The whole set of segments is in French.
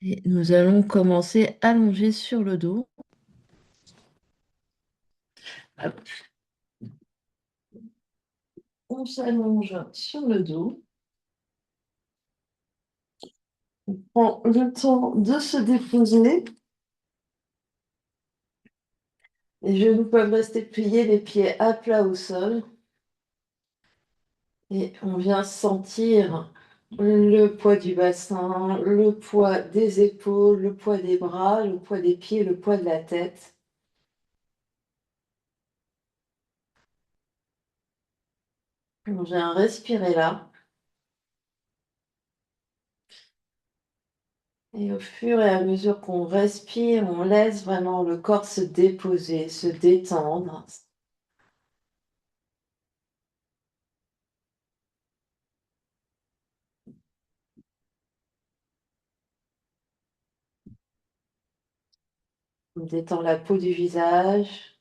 Et nous allons commencer allongé sur le dos. Hop. On s'allonge sur le dos. On prend le temps de se déposer. Les genoux peuvent rester pliés, les pieds à plat au sol. Et on vient sentir le poids du bassin, le poids des épaules, le poids des bras, le poids des pieds, le poids de la tête. On vient respirer là. Et au fur et à mesure qu'on respire, on laisse vraiment le corps se déposer, se détendre. On détend la peau du visage,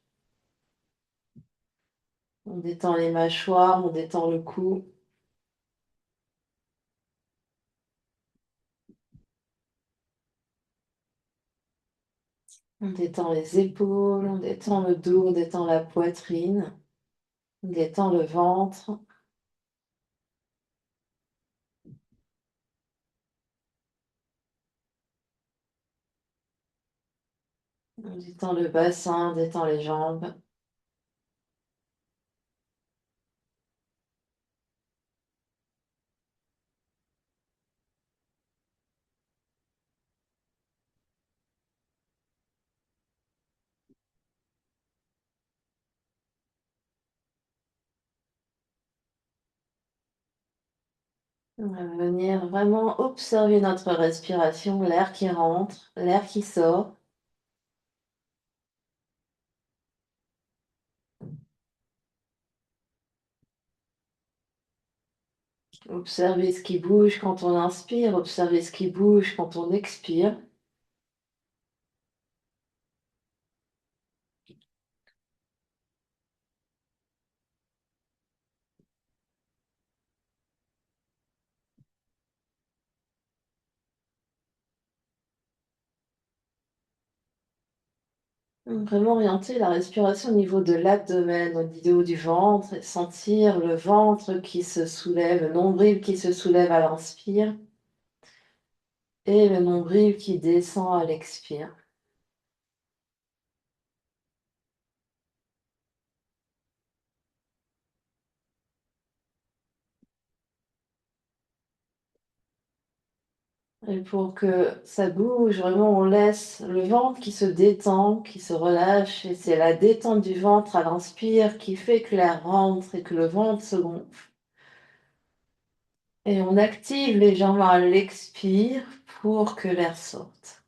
on détend les mâchoires, on détend le cou. On détend les épaules, on détend le dos, on détend la poitrine, on détend le ventre. On détend le bassin, on détend les jambes. On va venir vraiment observer notre respiration, l'air qui rentre, l'air qui sort. Observer ce qui bouge quand on inspire, observer ce qui bouge quand on expire. Vraiment orienter la respiration au niveau de l'abdomen, au niveau du ventre, et sentir le ventre qui se soulève, le nombril qui se soulève à l'inspire et le nombril qui descend à l'expire. Et pour que ça bouge, vraiment, on laisse le ventre qui se détend, qui se relâche, et c'est la détente du ventre à l'inspire qui fait que l'air rentre et que le ventre se gonfle. Et on active les jambes à l'expire pour que l'air sorte.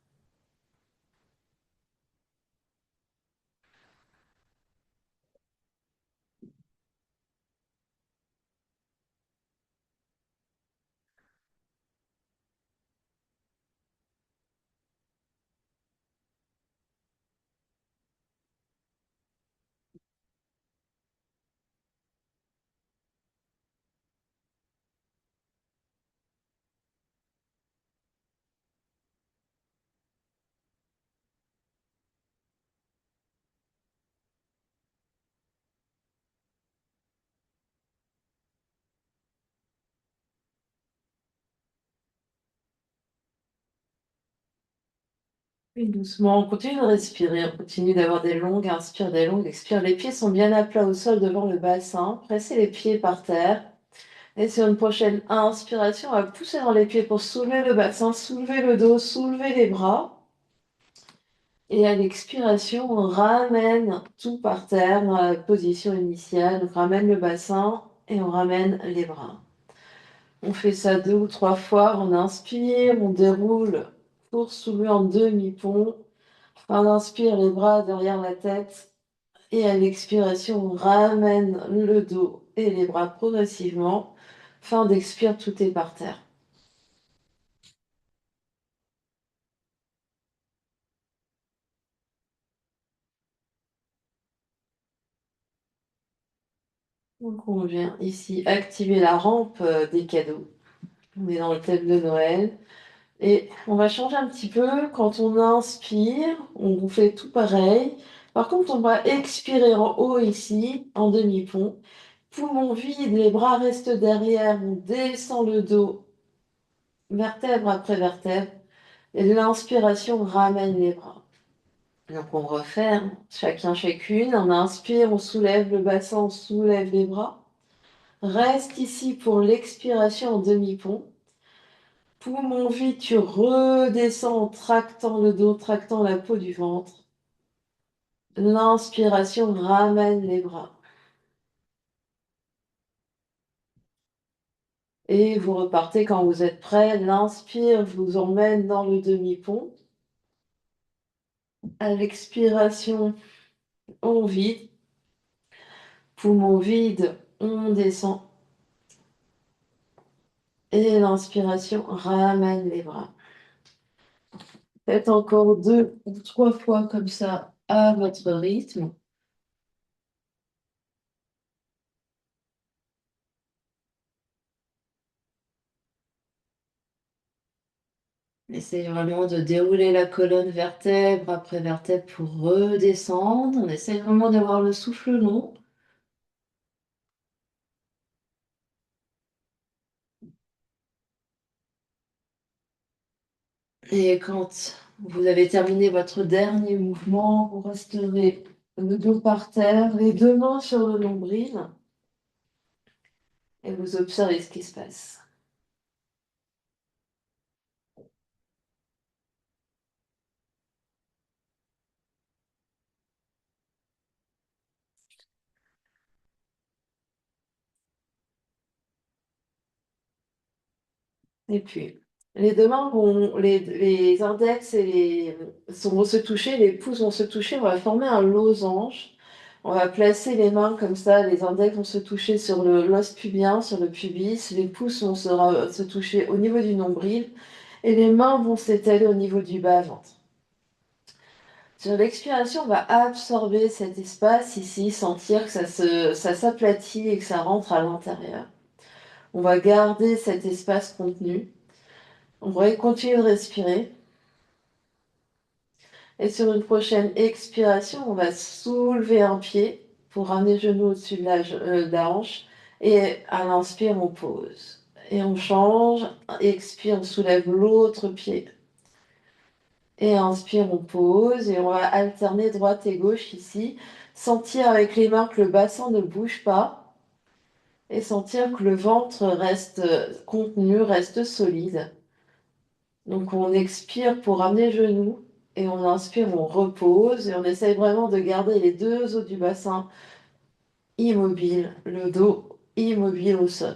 Et doucement, on continue de respirer, on continue d'avoir des longues inspires, des longues expires. Les pieds sont bien à plat au sol devant le bassin. Pressez les pieds par terre. Et sur une prochaine inspiration, on va pousser dans les pieds pour soulever le bassin, soulever le dos, soulever les bras. Et à l'expiration, on ramène tout par terre dans la position initiale. On ramène le bassin et on ramène les bras. On fait ça 2 ou 3 fois. On inspire, on déroule pour soulever en demi-pont. On inspire les bras derrière la tête. Et à l'expiration, on ramène le dos et les bras progressivement. Fin d'expire, tout est par terre. Donc on vient ici activer la rampe des cadeaux. On est dans le thème de Noël. Et on va changer un petit peu. Quand on inspire, on fait tout pareil. Par contre, on va expirer en haut ici, en demi-pont. Poumon vide, les bras restent derrière, on descend le dos, vertèbre après vertèbre. Et l'inspiration ramène les bras. Donc on refait, hein, chacun, chacune. On inspire, on soulève le bassin, on soulève les bras. Reste ici pour l'expiration en demi-pont. Poumon vide, tu redescends en tractant le dos, tractant la peau du ventre. L'inspiration ramène les bras. Et vous repartez quand vous êtes prêt. L'inspire vous emmène dans le demi-pont. À l'expiration, on vide. Poumon vide, on descend. Et l'inspiration ramène les bras. Faites encore 2 ou 3 fois comme ça à votre rythme. Essayez vraiment de dérouler la colonne vertèbre après vertèbre pour redescendre. On essaye vraiment d'avoir le souffle long. Et quand vous avez terminé votre dernier mouvement, vous resterez le dos par terre, les 2 mains sur le nombril et vous observez ce qui se passe. Et puis, les 2 mains vont, les index et vont se toucher, les pouces vont se toucher, on va former un losange. On va placer les mains comme ça, les index vont se toucher sur l'os pubien, sur le pubis, les pouces vont se toucher au niveau du nombril et les mains vont s'étaler au niveau du bas-ventre. Sur l'expiration, on va absorber cet espace ici, sentir que ça s'aplatit et que ça rentre à l'intérieur. On va garder cet espace contenu. On va continuer de respirer. Et sur une prochaine expiration, on va soulever un pied pour ramener le genou au-dessus de la hanche. Et à l'inspire, on pose. Et on change. Expire, on soulève l'autre pied. Et inspire, on pose. Et on va alterner droite et gauche ici. Sentir avec les mains que le bassin ne bouge pas. Et sentir que le ventre reste contenu, reste solide. Donc on expire pour ramener le genou et on inspire, on repose et on essaye vraiment de garder les 2 os du bassin immobiles, le dos immobile au sol.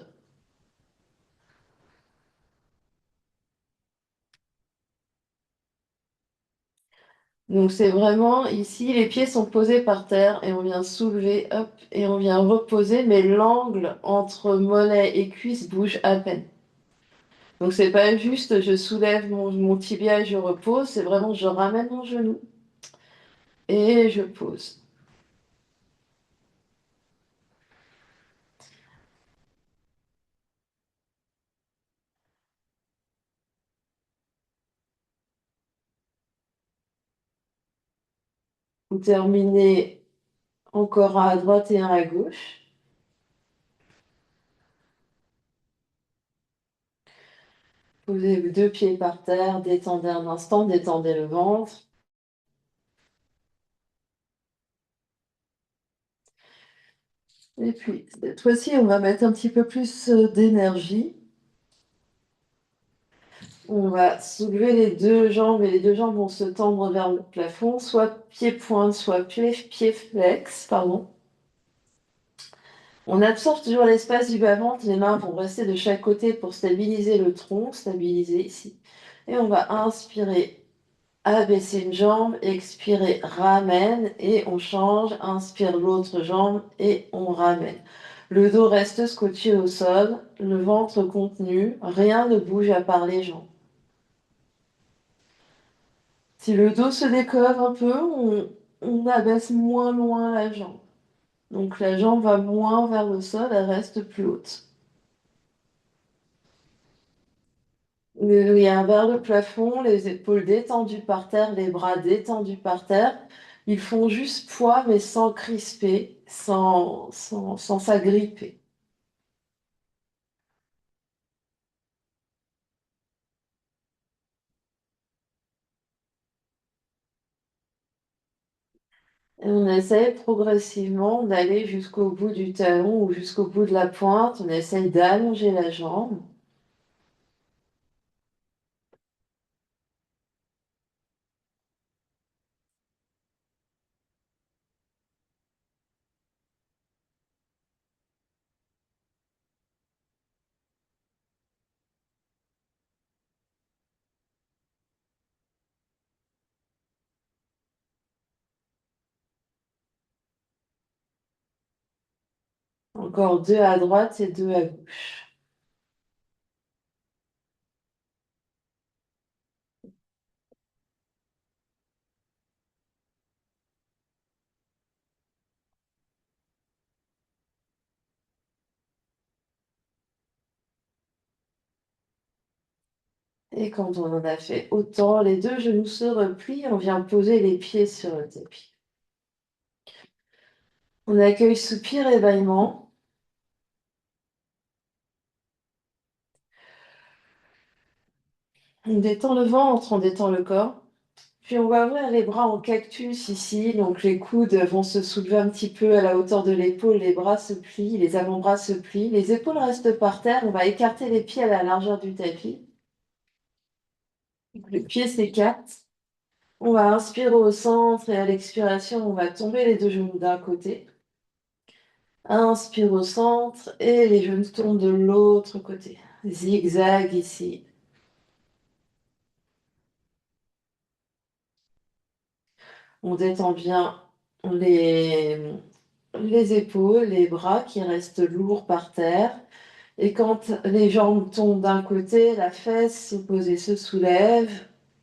Donc c'est vraiment ici, les pieds sont posés par terre et on vient soulever, hop, et on vient reposer, mais l'angle entre mollet et cuisse bouge à peine. Donc c'est pas juste je soulève mon tibia et je repose, c'est vraiment je ramène mon genou et je pose. Vous terminez encore un à droite et un à gauche. Posez vos 2 pieds par terre, détendez un instant, détendez le ventre. Et puis, cette fois-ci, on va mettre un petit peu plus d'énergie. On va soulever les 2 jambes et les 2 jambes vont se tendre vers le plafond, soit pied-pointe, soit pied flex, pardon. On absorbe toujours l'espace du bas-ventre, les mains vont rester de chaque côté pour stabiliser le tronc, stabiliser ici. Et on va inspirer, abaisser une jambe, expirer, ramène et on change, inspire l'autre jambe et on ramène. Le dos reste scotché au sol, le ventre contenu, rien ne bouge à part les jambes. Si le dos se décolle un peu, on abaisse moins loin la jambe. Donc la jambe va moins vers le sol, elle reste plus haute. Le lien vers le plafond, les épaules détendues par terre, les bras détendus par terre. Ils font juste poids, mais sans crisper, sans s'agripper. Et on essaye progressivement d'aller jusqu'au bout du talon ou jusqu'au bout de la pointe. On essaye d'allonger la jambe. Encore deux à droite et deux à gauche. Et quand on en a fait autant, les deux genoux se replient, on vient poser les pieds sur le tapis. On accueille soupir et bâillement. On détend le ventre, on détend le corps. Puis on va ouvrir les bras en cactus ici, donc les coudes vont se soulever un petit peu à la hauteur de l'épaule, les bras se plient, les avant-bras se plient, les épaules restent par terre, on va écarter les pieds à la largeur du tapis. Les pieds s'écartent. On va inspirer au centre et à l'expiration, on va tomber les deux genoux d'un côté. Inspire au centre et les genoux tombent de l'autre côté. Zigzag ici. On détend bien les, les épaules, les bras qui restent lourds par terre. Et quand les jambes tombent d'un côté, la fesse opposée se soulève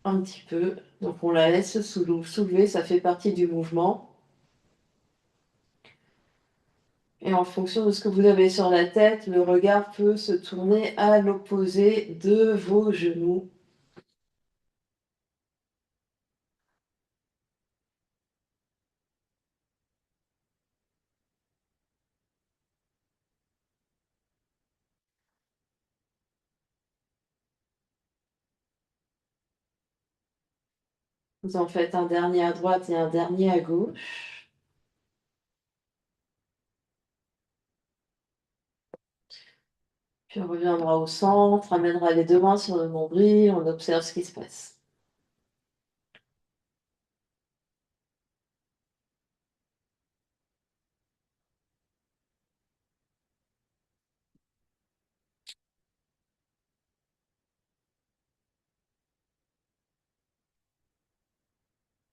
un petit peu. Donc on la laisse se soulever, ça fait partie du mouvement. Et en fonction de ce que vous avez sur la tête, le regard peut se tourner à l'opposé de vos genoux. Vous en faites un dernier à droite et un dernier à gauche. Puis on reviendra au centre, amènera les deux mains sur le nombril, on observe ce qui se passe.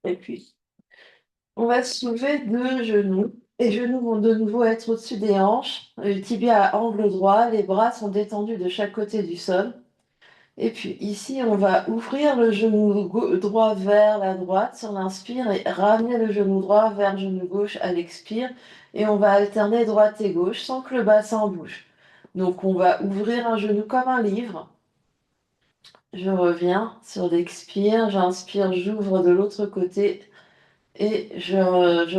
Et puis, on va soulever deux genoux. Les genoux vont de nouveau être au-dessus des hanches, le tibia à angle droit, les bras sont détendus de chaque côté du sol. Et puis ici, on va ouvrir le genou droit vers la droite sur l'inspire et ramener le genou droit vers le genou gauche à l'expire. Et on va alterner droite et gauche sans que le bassin bouge. Donc on va ouvrir un genou comme un livre. Je reviens sur l'expire, j'inspire, j'ouvre de l'autre côté et je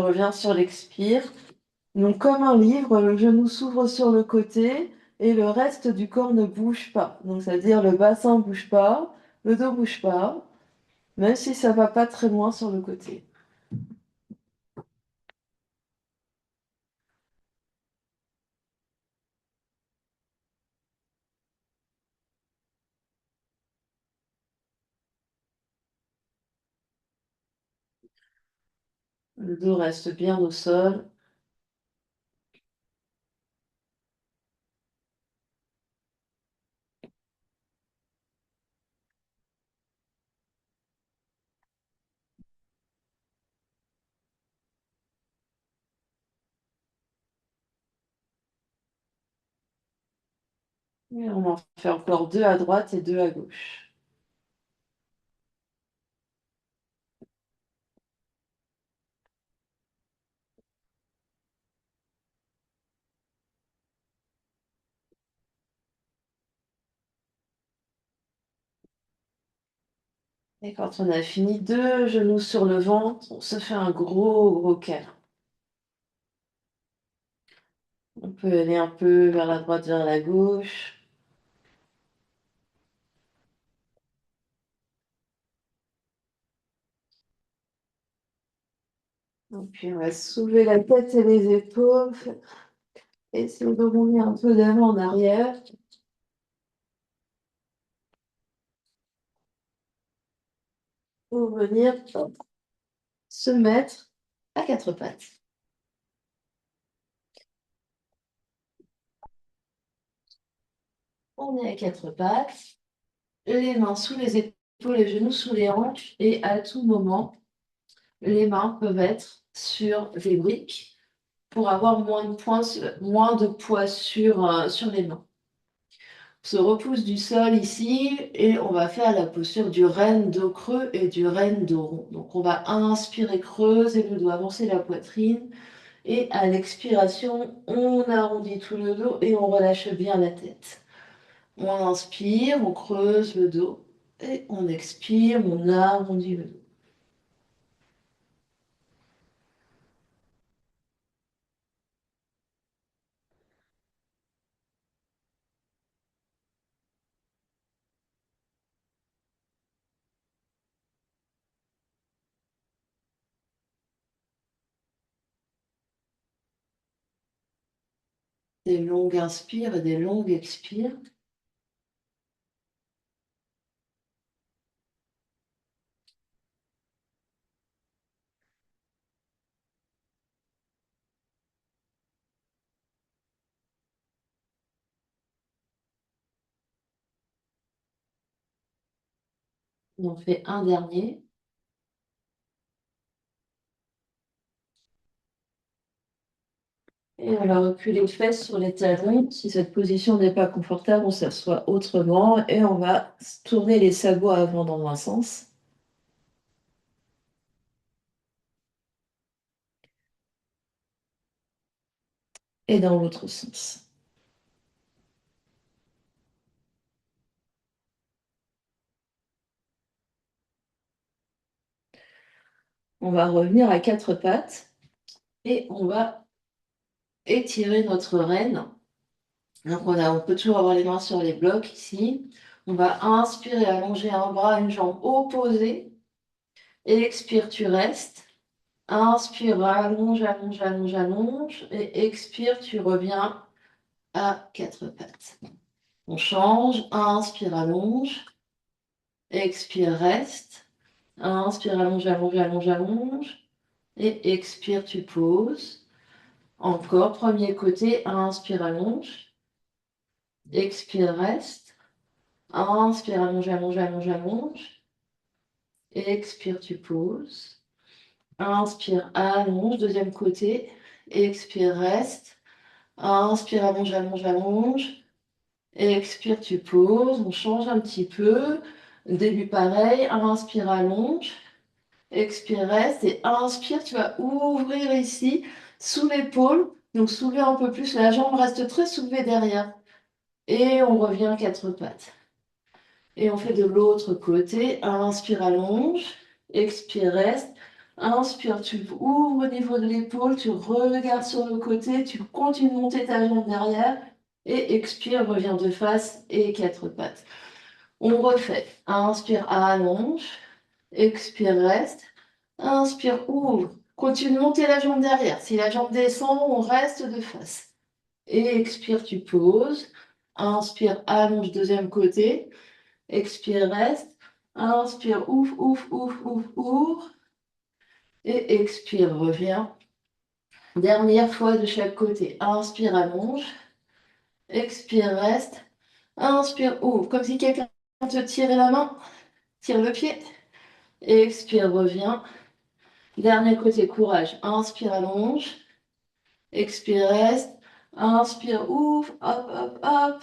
reviens sur l'expire. Donc comme un livre, le genou s'ouvre sur le côté et le reste du corps ne bouge pas. Donc c'est-à-dire le bassin ne bouge pas, le dos ne bouge pas, même si ça va pas très loin sur le côté. Le dos reste bien au sol. Et on en fait encore deux à droite et deux à gauche. Et quand on a fini, 2 genoux sur le ventre, on se fait un gros câlin. On peut aller un peu vers la droite, vers la gauche. Et puis on va soulever la tête et les épaules. Essayer de rebondir un peu d'avant en arrière. Pour venir se mettre à 4 pattes. On est à 4 pattes. Les mains sous les épaules, les genoux sous les hanches. Et à tout moment, les mains peuvent être sur les briques pour avoir moins de poids sur les mains. On se repousse du sol ici et on va faire la posture du renne dos creux et du renne dos rond. Donc on va inspirer, creuser le dos, avancer la poitrine et à l'expiration, on arrondit tout le dos et on relâche bien la tête. On inspire, on creuse le dos et on expire, on arrondit le dos. Des longues inspires et des longues expires. On en fait un dernier. Et on va reculer les fesses sur les talons. Si cette position n'est pas confortable, on s'assoit autrement et on va tourner les sabots avant dans un sens et dans l'autre sens. On va revenir à 4 pattes et on va étirer notre renne. Donc on peut toujours avoir les mains sur les blocs ici. On va inspirer, allonger un bras, une jambe opposée. Expire, tu restes. Inspire, allonge, allonge, allonge, allonge. Et expire, tu reviens à 4 pattes. On change. Inspire, allonge. Expire, reste. Inspire, allonge, allonge, allonge, allonge. Et expire, tu poses. Encore, premier côté. Inspire, allonge. Expire, reste. Inspire, allonge, allonge, allonge, allonge. Expire, tu poses. Inspire, allonge, deuxième côté. Expire, reste. Inspire, allonge, allonge, allonge. Expire, tu poses. On change un petit peu. Début pareil. Inspire, allonge. Expire, reste. Et inspire, tu vas ouvrir ici, sous l'épaule. Donc soulever un peu plus. La jambe reste très soulevée derrière. Et on revient à 4 pattes. Et on fait de l'autre côté. Inspire, allonge. Expire, reste. Inspire, tu ouvres au niveau de l'épaule, tu regardes sur le côté, tu continues de monter ta jambe derrière. Et expire, reviens de face et 4 pattes. On refait. Inspire, allonge. Expire, reste. Inspire, ouvre. Continue de monter la jambe derrière. Si la jambe descend, on reste de face. Et expire, tu poses. Inspire, allonge, deuxième côté. Expire, reste. Inspire, ouvre, ouvre, ouvre, ouvre, ouvre. Et expire, reviens. Dernière fois de chaque côté. Inspire, allonge. Expire, reste. Inspire, ouvre. Comme si quelqu'un te tirait la main. Tire le pied. Expire, reviens. Dernier côté, courage. Inspire, allonge. Expire, reste. Inspire, ouvre. Hop, hop, hop.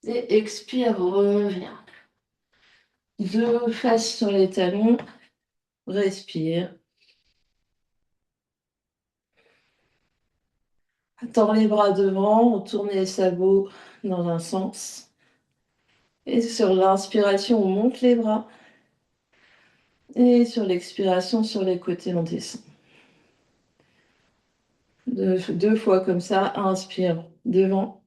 Et expire, reviens. 2 fesses sur les talons. Respire. Tends les bras devant, on tourne les sabots dans un sens. Et sur l'inspiration, on monte les bras. Et sur l'expiration, sur les côtés, on descend. Deux fois comme ça, inspire devant.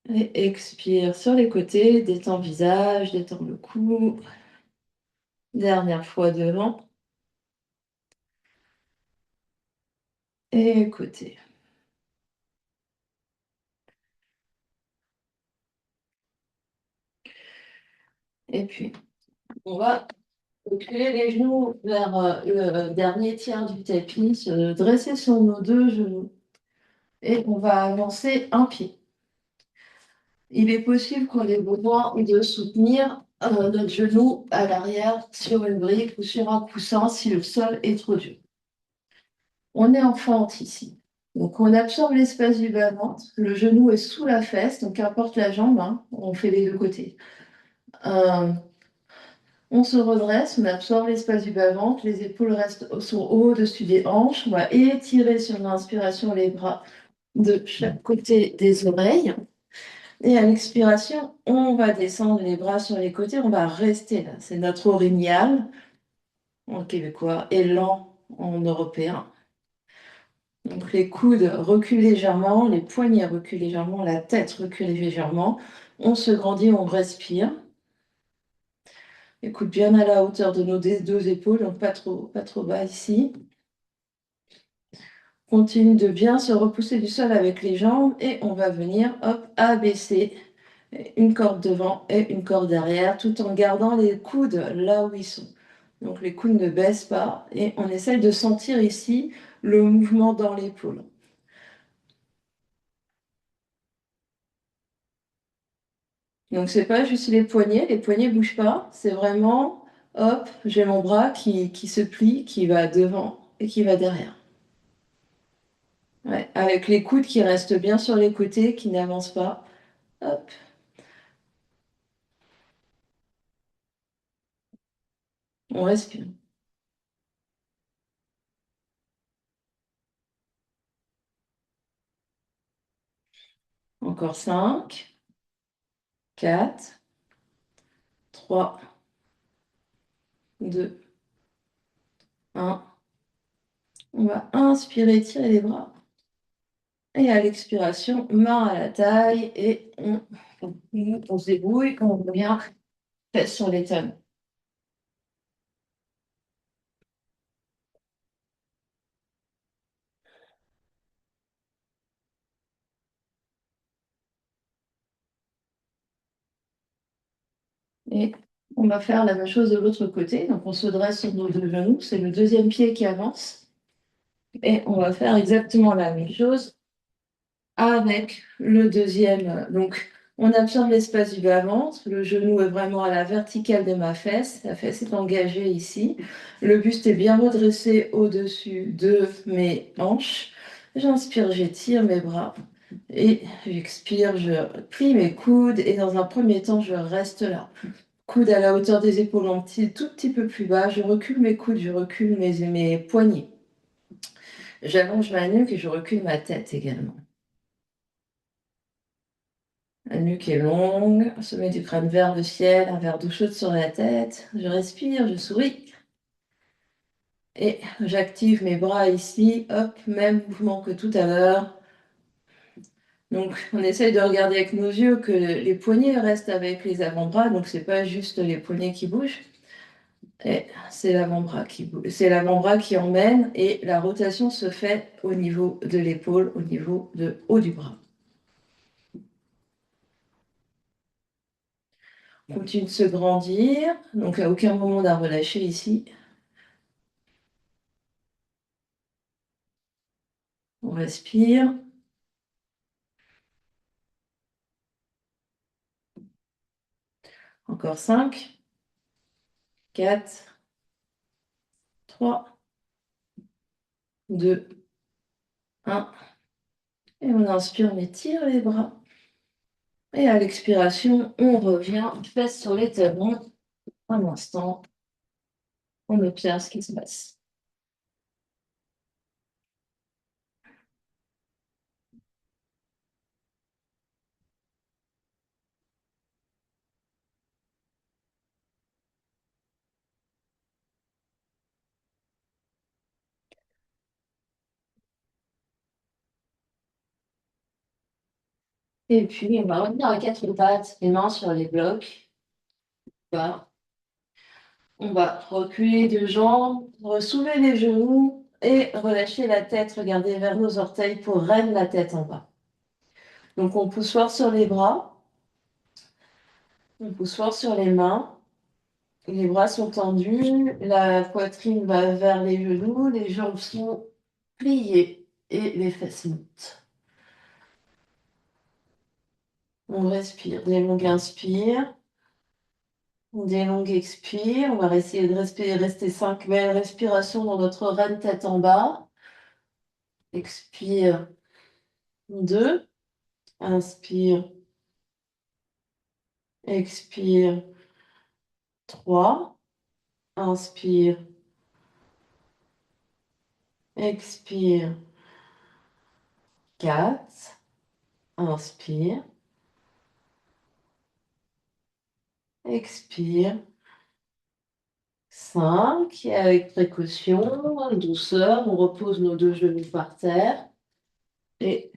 Et expire sur les côtés, détends le visage, détends le cou. Dernière fois devant. Et côté. Et puis, on va reculer les genoux vers le dernier tiers du tapis, se dresser sur nos deux genoux. Et on va avancer un pied. Il est possible qu'on ait besoin de soutenir notre genou à l'arrière sur une brique ou sur un coussin si le sol est trop dur. On est en fente ici. Donc on absorbe l'espace du bas-ventre. Le genou est sous la fesse, donc qu'importe la jambe, hein, on fait les deux côtés. On se redresse, on absorbe l'espace du bas-ventre, les épaules sont au-dessus des hanches. On va étirer sur l'inspiration les bras de chaque côté des oreilles. Et à l'expiration, on va descendre les bras sur les côtés, on va rester là. C'est notre orignal en québécois et lent en européen. Donc les coudes reculent légèrement, les poignets reculent légèrement, la tête recule légèrement. On se grandit, on respire. Écoute bien à la hauteur de nos deux épaules, donc pas trop bas ici. Continue de bien se repousser du sol avec les jambes et on va venir, hop, abaisser une corde devant et une corde derrière, tout en gardant les coudes là où ils sont. Donc les coudes ne baissent pas et on essaye de sentir ici le mouvement dans l'épaule. Donc c'est pas juste les poignets bougent pas, c'est vraiment, hop, j'ai mon bras qui se plie, qui va devant et qui va derrière. Ouais, avec les coudes qui restent bien sur les côtés, qui n'avancent pas. Hop, on respire. Encore 5, 4, 3, 2, 1. On va inspirer, tirer les bras. Et à l'expiration, main à la taille et on se débrouille, on revient fesses sur les talons. Et on va faire la même chose de l'autre côté. Donc on se dresse sur nos deux genoux, c'est le deuxième pied qui avance. Et on va faire exactement la même chose avec le deuxième. Donc, on absorbe l'espace du bas-ventre. Le genou est vraiment à la verticale de ma fesse. La fesse est engagée ici. Le buste est bien redressé au-dessus de mes hanches. J'inspire, j'étire mes bras. Et j'expire, je plie mes coudes. Et dans un premier temps, je reste là. Coude à la hauteur des épaules, un tout petit peu plus bas. Je recule mes coudes, je recule mes poignets. J'allonge ma nuque et je recule ma tête également. La nuque est longue, sommet du crâne vers le ciel, un verre d'eau chaude sur la tête. Je respire, je souris. Et j'active mes bras ici. Hop, même mouvement que tout à l'heure. Donc, on essaye de regarder avec nos yeux que les poignets restent avec les avant-bras. Donc, c'est pas juste les poignets qui bougent. Et c'est l'avant-bras qui bouge. C'est l'avant-bras qui emmène et la rotation se fait au niveau de l'épaule, au niveau de haut du bras. On continue de se grandir. Donc, à aucun moment on a relâché ici. On respire. Encore 5, 4, 3, 2, 1. Et on inspire, on étire les bras. Et à l'expiration, on revient, fesses sur les talons. Un instant, on observe ce qui se passe. Et puis, on va revenir à quatre pattes, les mains sur les blocs. Voilà. On va reculer deux jambes, ressoulever les genoux et relâcher la tête, regarder vers nos orteils pour reine la tête en bas. Donc on pousse fort sur les bras, on pousse fort sur les mains, les bras sont tendus, la poitrine va vers les genoux, les jambes sont pliées et les fesses montent. On respire, des longues inspires, des longues expires. On va essayer de rester 5 belles respirations dans notre reine tête en bas. Expire 2. Inspire, expire 3. Inspire, expire 4. Inspire, expire 5. Et avec précaution, douceur, on repose nos deux genoux par terre. Et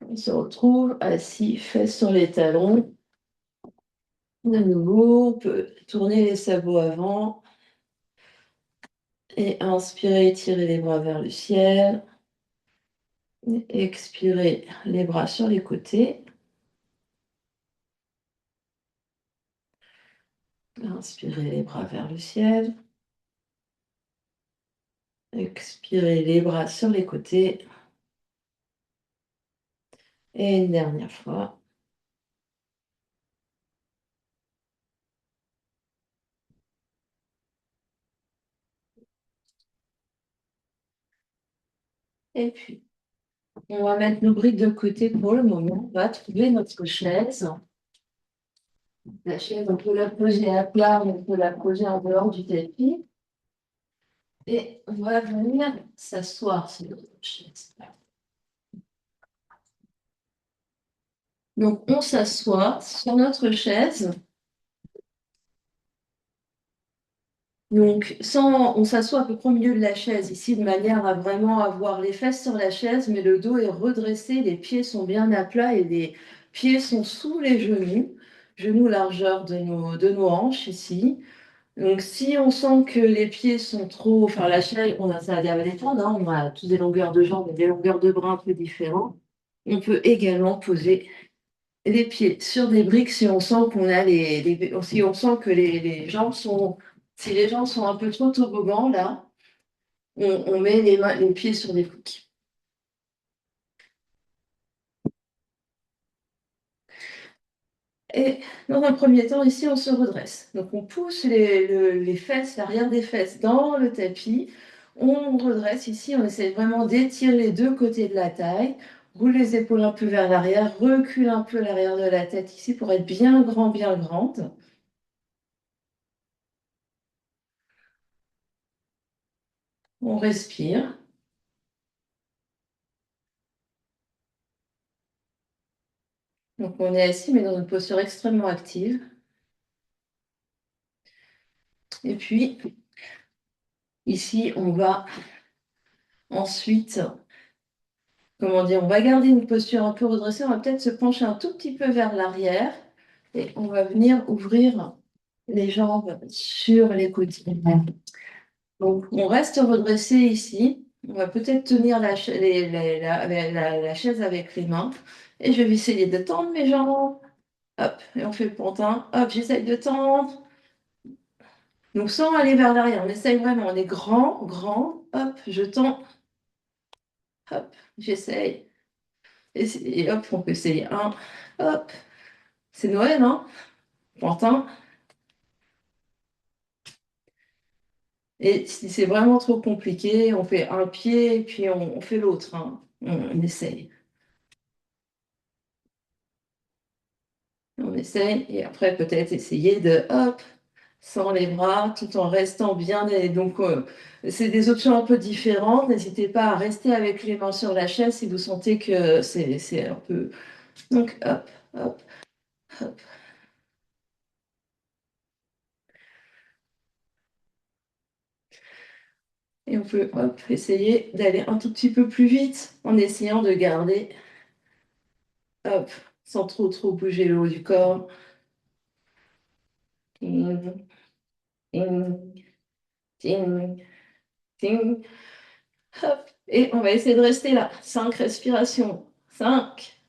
on se retrouve assis, fesses sur les talons. De nouveau, on peut tourner les sabots avant. Et inspirer, tirer les bras vers le ciel. Et expirer les bras sur les côtés. Inspirez les bras vers le ciel. Expirez les bras sur les côtés. Et une dernière fois. Et puis, on va mettre nos briques de côté pour le moment. On va trouver notre chaise. La chaise, on peut la poser à plat, on peut la poser en dehors du tapis. Et on va venir s'asseoir sur notre chaise. Donc, on s'assoit sur notre chaise. Donc, on s'assoit à peu près au milieu de la chaise, ici, de manière à vraiment avoir les fesses sur la chaise, mais le dos est redressé, les pieds sont bien à plat et les pieds sont sous les genoux largeur de nos hanches ici. Donc, si on sent que les pieds sont trop, enfin, la chaise, on a ça à détendre, hein, on a tous des longueurs de jambes et des longueurs de bras un peu différentes. On peut également poser les pieds sur des briques si on sent qu'on a si on sent que les jambes sont, si les jambes sont un peu trop toboggan, là, on met les pieds sur des briques. Et dans un premier temps, ici, on se redresse. Donc, on pousse les fesses, l'arrière des fesses dans le tapis. On redresse ici, on essaie vraiment d'étirer les deux côtés de la taille. Roule les épaules un peu vers l'arrière, recule un peu l'arrière de la tête ici pour être bien grand, bien grande. On respire. Donc, on est assis, mais dans une posture extrêmement active. Et puis, ici, on va ensuite, comment dire, on va garder une posture un peu redressée. On va peut-être se pencher un tout petit peu vers l'arrière et on va venir ouvrir les jambes sur les côtés. Donc, on reste redressé ici. On va peut-être tenir la chaise avec les mains. Et je vais essayer de tendre mes jambes. Hop, et on fait le pontin. Hop, j'essaye de tendre. Donc, sans aller vers l'arrière, on essaye vraiment. On est grand, grand. Hop, je tends. Hop, j'essaye. Et hop, on peut essayer un. Hop, c'est Noël, hein? Pontin. Et si c'est vraiment trop compliqué, on fait un pied, puis on fait l'autre, hein. On essaye. On essaye. Et après, peut-être essayer de, hop, sans les bras, tout en restant bien. Et donc, c'est des options un peu différentes. N'hésitez pas à rester avec les mains sur la chaise si vous sentez que c'est un peu. Donc, hop, hop, hop. Et on peut, hop, essayer d'aller un tout petit peu plus vite en essayant de garder Hop, sans trop bouger le haut du corps. Ting, ting, ting, ting. Hop. Et on va essayer de rester là. 5 respirations. 5,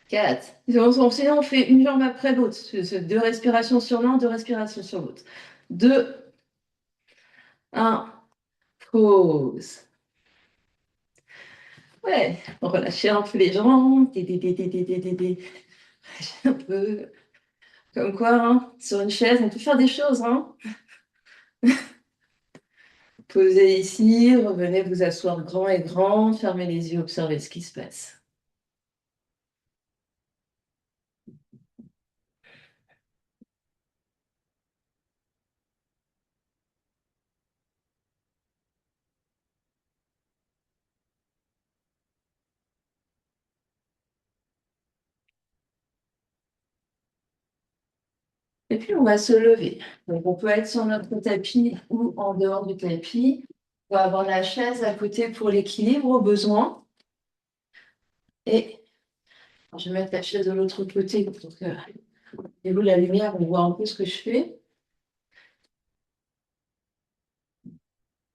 4. Sinon, on fait une jambe après l'autre. 2 respirations sur l'un, 2 respirations sur l'autre. 2, 1, pause. Ouais, relâchez un peu les jambes. Un peu. Comme quoi, hein, sur une chaise, on peut faire des choses. Hein. Posez ici, revenez vous asseoir grand et grand, fermez les yeux, observez ce qui se passe. Et puis, on va se lever. Donc, on peut être sur notre tapis ou en dehors du tapis. On va avoir la chaise à côté pour l'équilibre au besoin. Et je vais mettre la chaise de l'autre côté pour que, au niveau de la lumière, on voit un peu ce que je fais.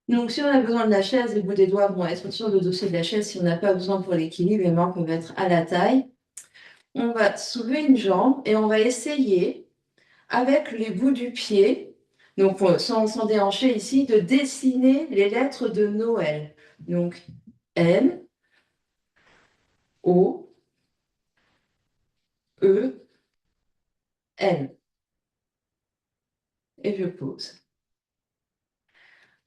Donc, si on a besoin de la chaise, les bouts des doigts vont être sur le dossier de la chaise. Si on n'a pas besoin pour l'équilibre, les mains peuvent être à la taille. On va soulever une jambe et on va essayer, avec les bouts du pied, donc sans déhancher ici, de dessiner les lettres de Noël. Donc, N, O, E, N. Et je pose.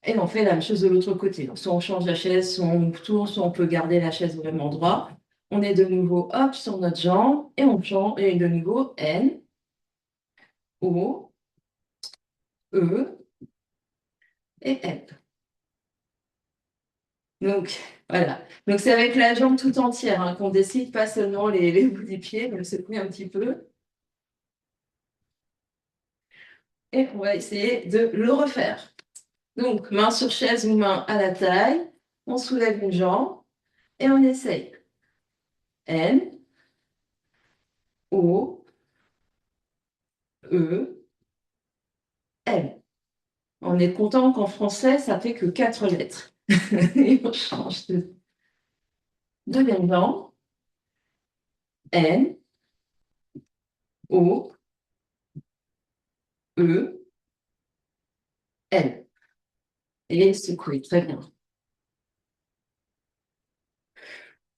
Et on fait la même chose de l'autre côté. Donc, soit on change la chaise, soit on tourne, soit on peut garder la chaise au même endroit. On est de nouveau, hop, sur notre jambe, et on change, et de nouveau, N, O, E, et N. Donc, voilà. Donc, c'est avec la jambe tout entière hein, qu'on décide, pas seulement les bouts des pieds. Donc, secouer un petit peu. Et on va essayer de le refaire. Donc, main sur chaise ou main à la taille. On soulève une jambe et on essaye. N, O, E, L. On est content qu'en français, ça fait que 4 lettres. Et on change de deuxième jambe. N, O, E, L. Et secouer. Très bien.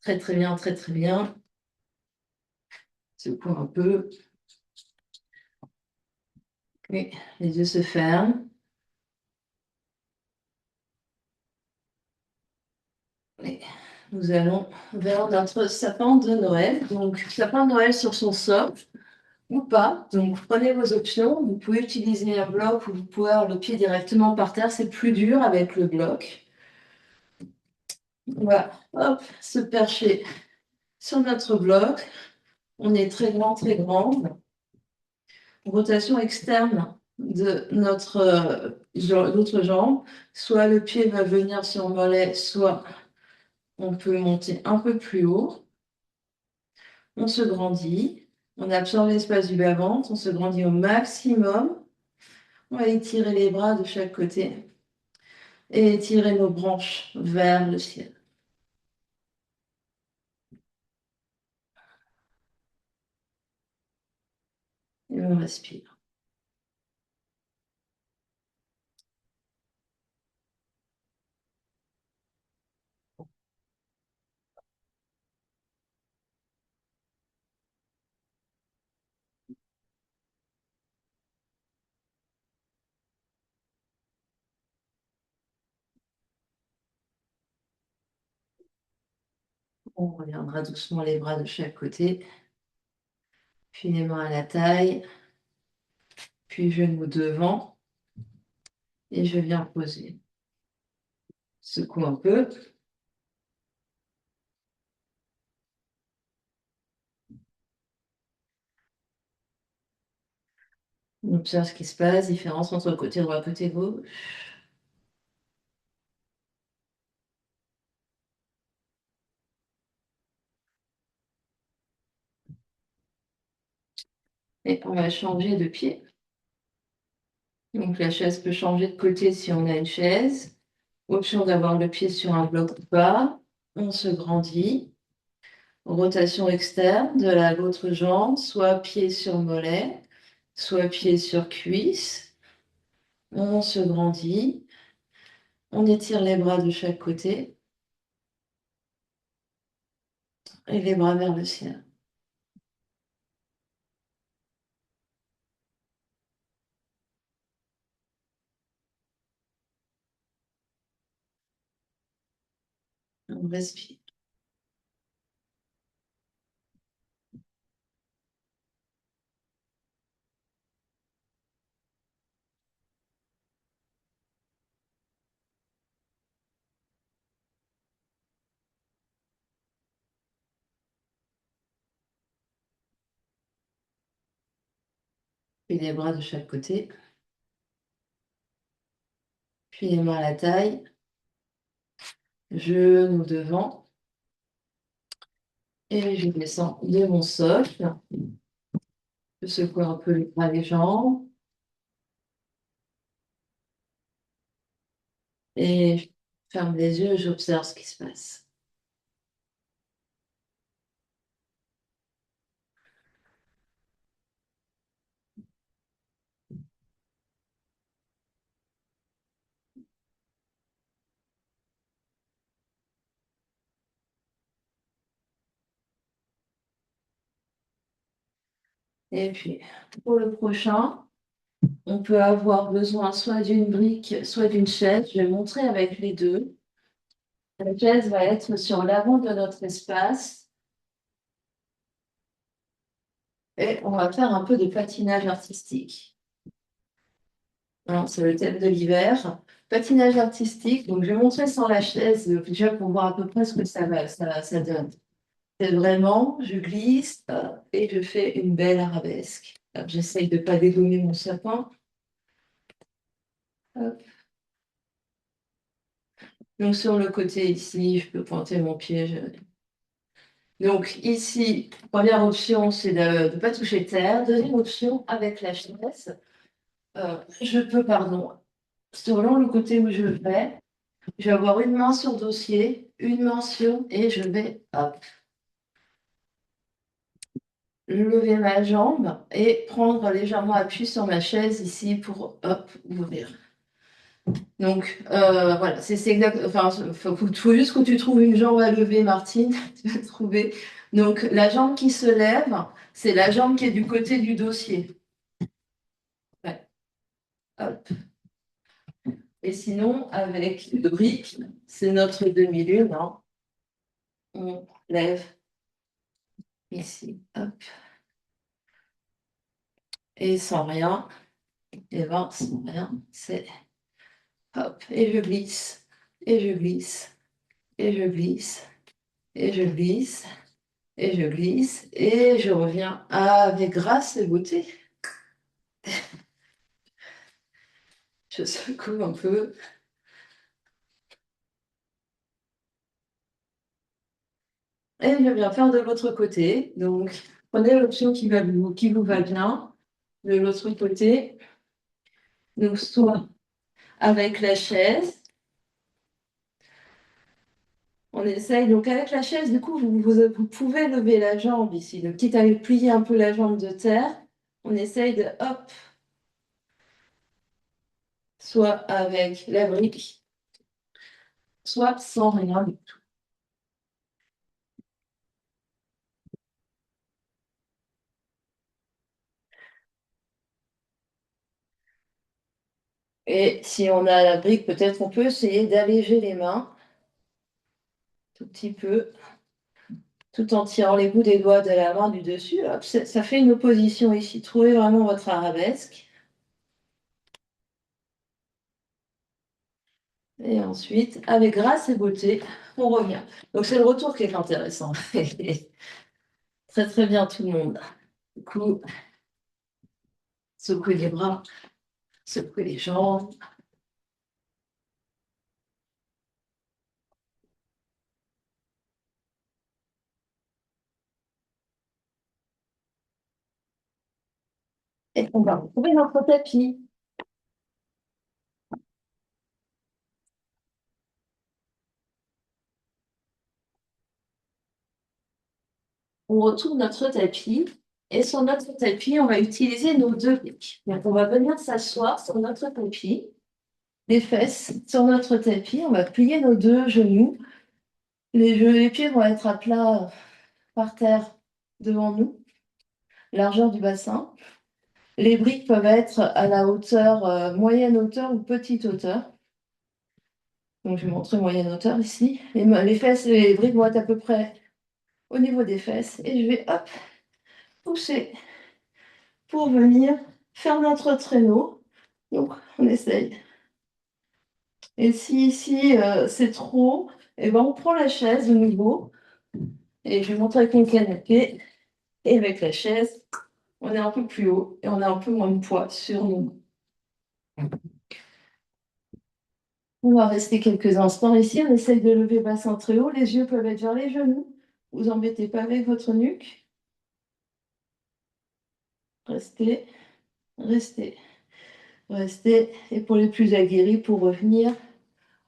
Très bien, très bien. Secoue un peu. Et les yeux se ferment. Et nous allons vers notre sapin de Noël. Donc, sapin de Noël sur son socle ou pas. Donc, prenez vos options. Vous pouvez utiliser un bloc ou vous pouvez avoir le pied directement par terre. C'est plus dur avec le bloc. On va hop, se percher sur notre bloc. On est très grand, très grand. Rotation externe de notre jambe. Soit le pied va venir sur le mollet, soit on peut monter un peu plus haut. On se grandit. On absorbe l'espace du bas-ventre. On se grandit au maximum. On va étirer les bras de chaque côté et étirer nos branches vers le ciel. Et on respire. On reviendra doucement les bras de chaque côté. Puis les mains à la taille. Puis genoux devant. Et je viens poser. Secoue un peu. On observe ce qui se passe. Différence entre côté droit et côté gauche. Et on va changer de pied. Donc la chaise peut changer de côté si on a une chaise. Option d'avoir le pied sur un bloc bas. On se grandit. Rotation externe de l'autre jambe, soit pied sur mollet, soit pied sur cuisse. On se grandit. On étire les bras de chaque côté et les bras vers le ciel. On respire. Puis les bras de chaque côté. Puis les mains à la taille. Genoux devant. Et je descends de mon socle. Je secoue un peu les bras, les jambes. Et je ferme les yeux, j'observe ce qui se passe. Et puis, pour le prochain, on peut avoir besoin soit d'une brique, soit d'une chaise. Je vais montrer avec les deux. La chaise va être sur l'avant de notre espace. Et on va faire un peu de patinage artistique. Alors, c'est le thème de l'hiver. Patinage artistique. Donc, je vais montrer sans la chaise, déjà pour voir à peu près ce que ça donne. C'est vraiment, je glisse et je fais une belle arabesque. Alors, j'essaye de ne pas dégommer mon sapin. Hop. Donc, sur le côté ici, je peux pointer mon pied. Donc, ici, première option, c'est de ne pas toucher terre. Deuxième option, avec la chaise, je peux, pardon, selon le côté où je vais avoir une main sur le dossier, une main sur, et je vais, hop, lever ma jambe et prendre légèrement appui sur ma chaise ici pour, hop, ouvrir. Donc, voilà, c'est exact. Enfin, faut juste que tu trouves une jambe à lever, Martine. Tu vas trouver. Donc, la jambe qui se lève, c'est la jambe qui est du côté du dossier. Ouais. Hop. Et sinon, avec le brique, c'est notre demi-lune, hein. On lève ici, hop, et sans rien, et ben, sans rien, c'est hop, et je glisse, et je glisse, et je glisse, et je glisse, et je glisse, et je reviens avec grâce et beauté. Je secoue un peu. Et je viens faire de l'autre côté. Donc, prenez l'option qui vous va bien. De l'autre côté, donc soit avec la chaise. On essaye. Donc, avec la chaise, du coup, vous pouvez lever la jambe ici. Donc, quitte à plier un peu la jambe de terre, on essaye de, hop, soit avec la brique, soit sans rien. Et si on a la brique, peut-être on peut essayer d'alléger les mains, tout petit peu, tout en tirant les bouts des doigts de la main du dessus. Hop, ça fait une opposition ici. Trouvez vraiment votre arabesque. Et ensuite, avec grâce et beauté, on revient. Donc c'est le retour qui est intéressant. Très très bien tout le monde. Du coup, secouez les bras, secouez les jambes. Et on va retrouver notre tapis. On retrouve notre tapis. Et sur notre tapis, on va utiliser nos deux briques. Donc, on va venir s'asseoir sur notre tapis, les fesses sur notre tapis. On va plier nos deux genoux. Les pieds vont être à plat par terre devant nous, largeur du bassin. Les briques peuvent être à la hauteur, moyenne hauteur ou petite hauteur. Donc, je vais montrer moyenne hauteur ici. Les fesses, les briques vont être à peu près au niveau des fesses. Et je vais, hop, pousser pour venir faire notre traîneau. Donc, on essaye. Et si ici, c'est trop, et ben, on prend la chaise de nouveau. Et je vais montrer avec mon canapé. Et avec la chaise, on est un peu plus haut et on a un peu moins de poids sur nous. On va rester quelques instants ici. On essaye de lever le bassin très haut. Les yeux peuvent être vers les genoux. Vous embêtez pas avec votre nuque. Restez, restez, restez. Et pour les plus aguerris, pour revenir,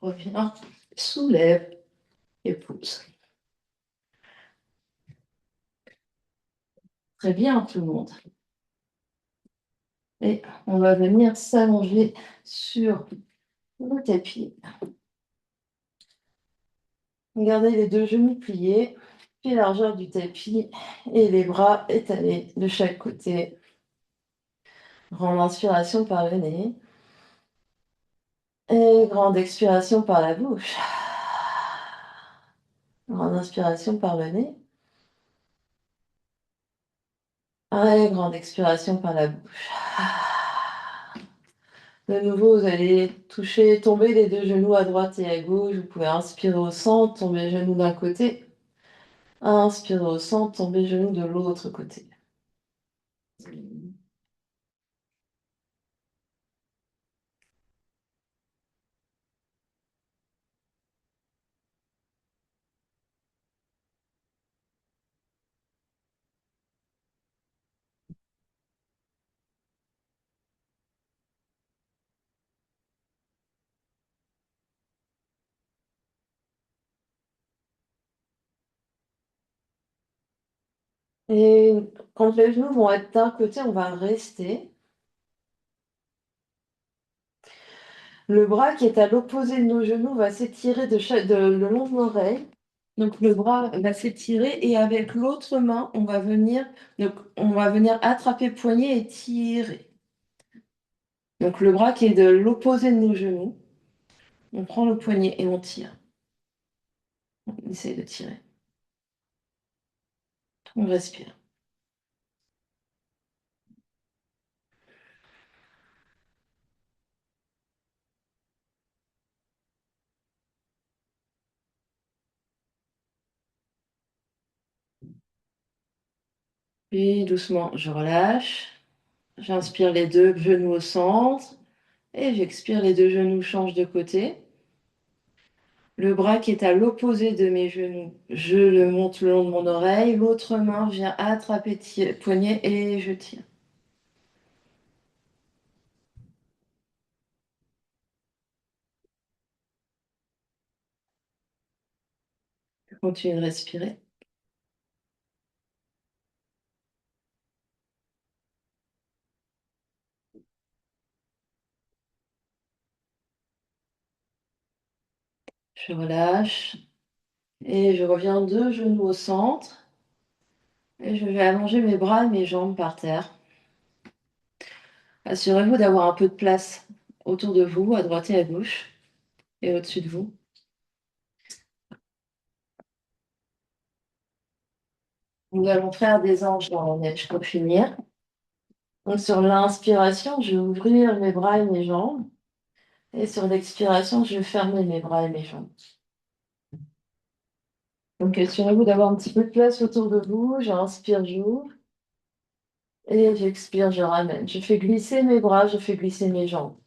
reviens, soulève et pousse. Très bien, tout le monde. Et on va venir s'allonger sur le tapis. Gardez les deux genoux pliés, puis largeur du tapis et les bras étalés de chaque côté. Grande inspiration par le nez et grande expiration par la bouche. Grande inspiration par le nez et grande expiration par la bouche. De nouveau, vous allez toucher, tomber les deux genoux à droite et à gauche. Vous pouvez inspirer au centre, tomber les genoux d'un côté. Inspirez au centre, tombez les genoux de l'autre côté. Et quand les genoux vont être d'un côté, on va rester. Le bras qui est à l'opposé de nos genoux va s'étirer le long de l'oreille. Donc le bras va s'étirer et avec l'autre main, on va venir attraper le poignet et tirer. Donc le bras qui est de l'opposé de nos genoux, on prend le poignet et on tire. On essaie de tirer. On respire. Puis doucement, je relâche. J'inspire les deux genoux au centre et j'expire, les deux genoux changent de côté. Le bras qui est à l'opposé de mes genoux, je le monte le long de mon oreille. L'autre main vient attraper le poignet et je tire. Je continue de respirer. Je relâche et je reviens deux genoux au centre. Et je vais allonger mes bras et mes jambes par terre. Assurez-vous d'avoir un peu de place autour de vous, à droite et à gauche, et au-dessus de vous. Nous allons faire des anges dans la neige pour finir. Donc, sur l'inspiration, je vais ouvrir mes bras et mes jambes. Et sur l'expiration, je vais fermer mes bras et mes jambes. Donc, assurez-vous d'avoir un petit peu de place autour de vous. J'inspire, j'ouvre. Et j'expire, je ramène. Je fais glisser mes bras, je fais glisser mes jambes.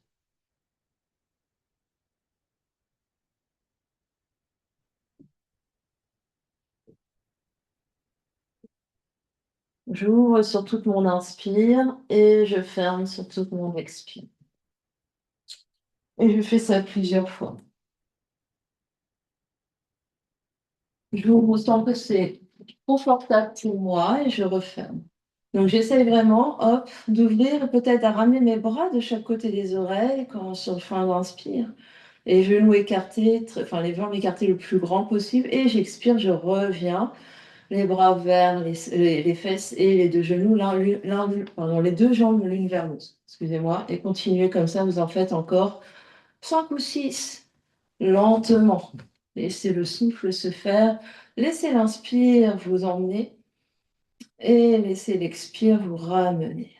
J'ouvre sur toute mon inspire et je ferme sur toute mon expire. Et je fais ça plusieurs fois. J'ouvre autant que c'est confortable pour moi et je referme. Donc j'essaye vraiment, hop, d'ouvrir et peut-être à ramener mes bras de chaque côté des oreilles quand sur le fin d'inspire. Et genoux écartés, enfin les jambes écartées le plus grand possible. Et j'expire, je reviens, les bras vers les fesses et les deux genoux, pardon, les deux jambes l'une vers l'autre. Excusez-moi. Et continuez comme ça, vous en faites encore 5 ou 6 lentement. Laissez le souffle se faire. Laissez l'inspire vous emmener et laissez l'expire vous ramener.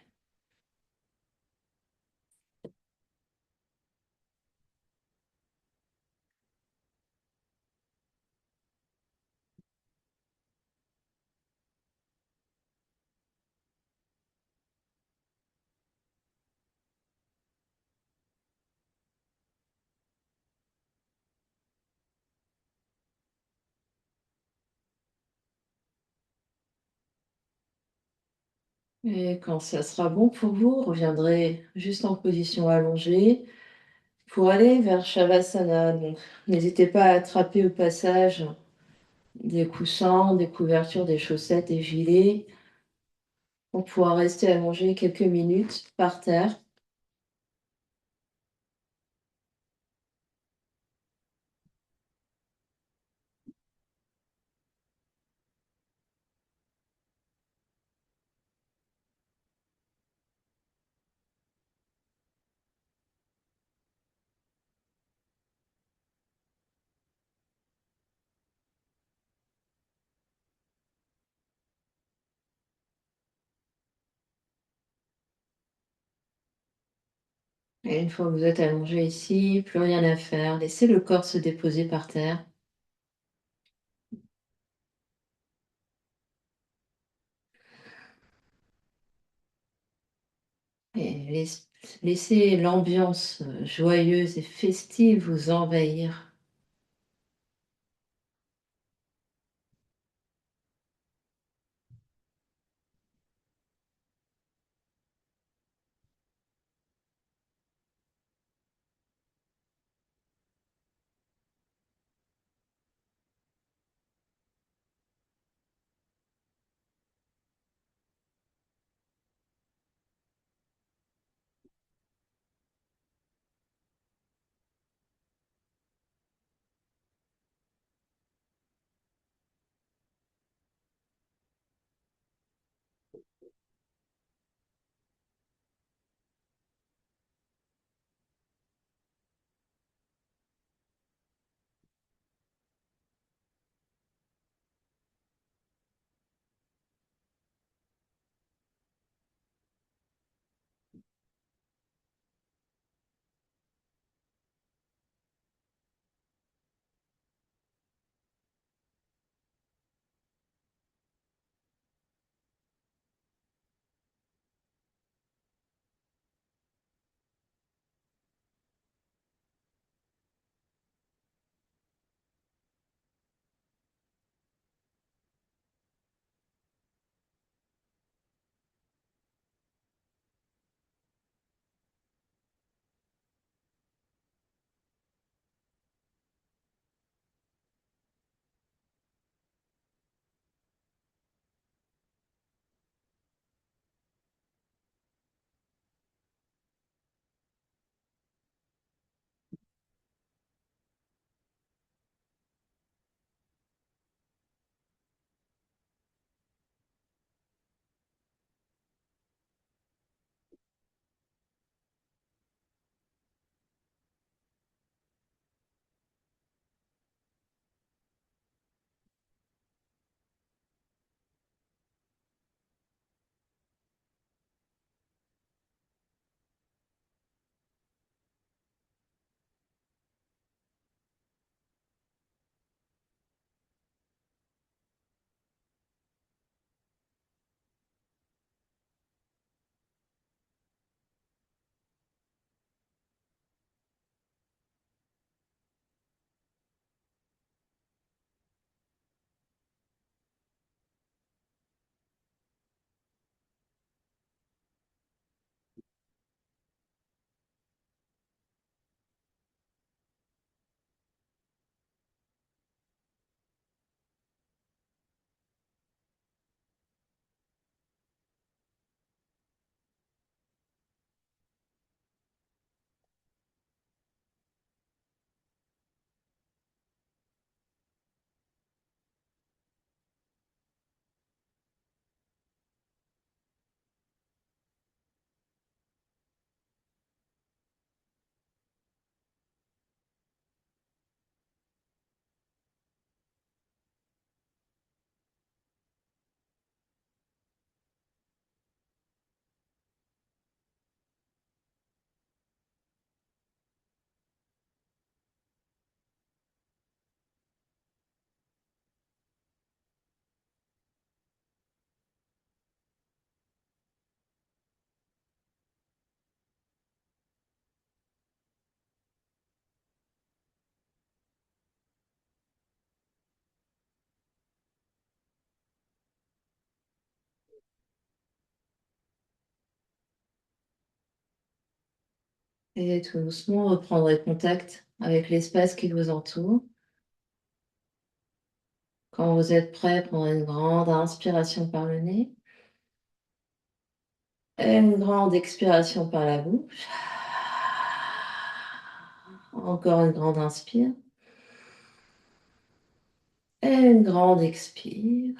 Et quand ça sera bon pour vous, vous reviendrez juste en position allongée pour aller vers Shavasana. Donc, n'hésitez pas à attraper au passage des coussins, des couvertures, des chaussettes, des gilets pour pouvoir rester allongé quelques minutes par terre. Et une fois que vous êtes allongé ici, plus rien à faire. Laissez le corps se déposer par terre. Et laissez l'ambiance joyeuse et festive vous envahir. Et tout doucement, reprendrez contact avec l'espace qui vous entoure. Quand vous êtes prêt, prendrez une grande inspiration par le nez et une grande expiration par la bouche. Encore une grande inspire et une grande expire.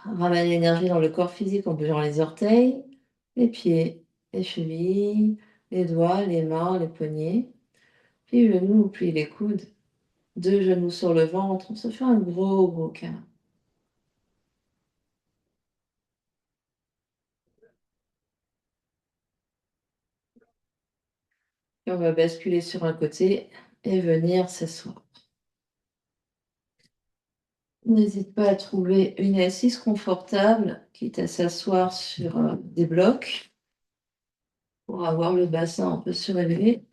Ramenez l'énergie dans le corps physique en bougeant les orteils, les pieds, les chevilles, les doigts, les mains, les poignets, puis les genoux, puis les coudes. Deux genoux sur le ventre, on se fait un gros, gros câlin. Et on va basculer sur un côté et venir s'asseoir. N'hésite pas à trouver une assise confortable, quitte à s'asseoir sur des blocs pour avoir le bassin un peu surélevé.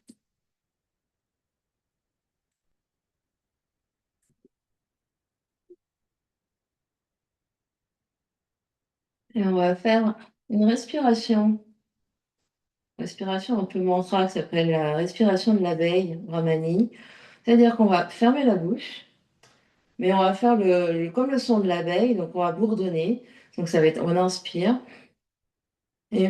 Et on va faire une respiration un peu mantra qui s'appelle la respiration de l'abeille, Brahmani. C'est-à-dire qu'on va fermer la bouche, mais on va faire comme le son de l'abeille, donc on va bourdonner. Donc ça va être, on inspire. Et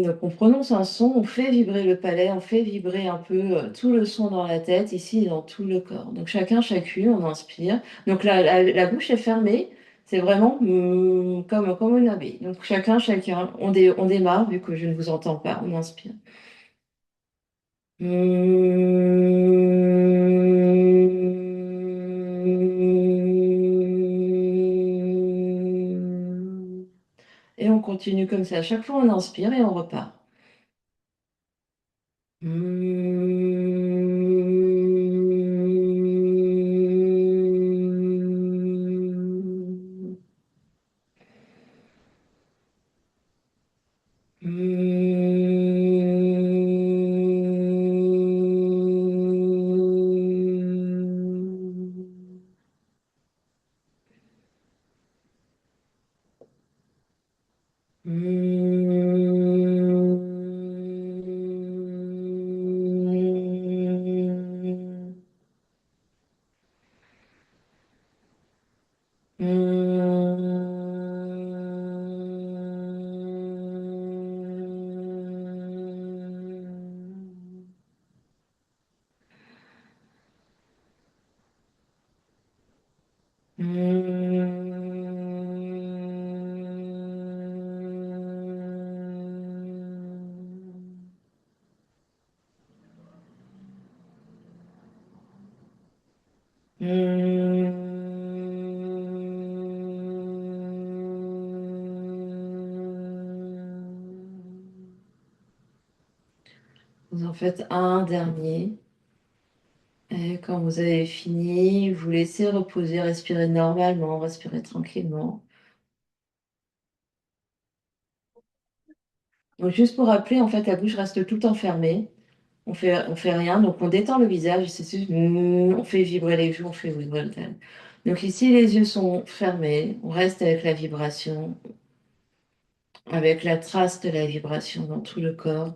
donc on prononce un son, on fait vibrer le palais, on fait vibrer un peu tout le son dans la tête, ici et dans tout le corps. Donc chacun, chacune, on inspire. Donc la bouche est fermée, c'est vraiment comme une abeille. Donc chacun, chacun, on démarre, vu que je ne vous entends pas, on inspire. Et on continue comme ça. À chaque fois, on inspire et on repart. Vous en faites un dernier. Et quand vous avez fini, vous laissez reposer, respirer normalement, respirer tranquillement. Donc juste pour rappeler, en fait, la bouche reste tout le temps fermée. On fait rien, donc on détend le visage, on fait vibrer les joues, on fait vibrer le thème. Donc ici, les yeux sont fermés, on reste avec la vibration, avec la trace de la vibration dans tout le corps.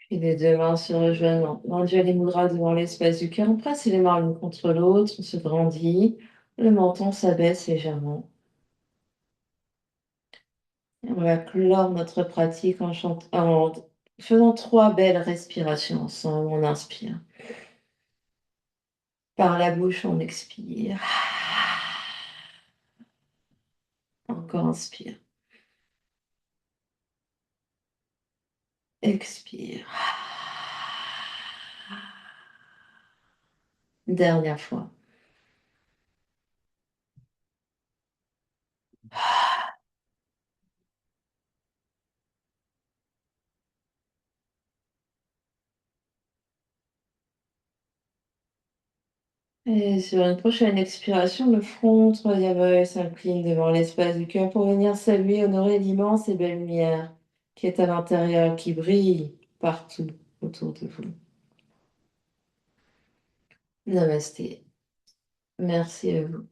Puis les deux mains se rejoignent dans le Jali Mudra devant l'espace du cœur. On presse les mains l'une contre l'autre, on se grandit, le menton s'abaisse légèrement. Et on va clore notre pratique en faisant trois belles respirations ensemble. On inspire. Par la bouche, on expire. Encore inspire. Expire. Dernière fois. Et sur une prochaine expiration, le front, troisième œil s'incline devant l'espace du cœur pour venir saluer, honorer l'immense et belle lumière qui est à l'intérieur, qui brille partout autour de vous. Namasté. Merci à vous.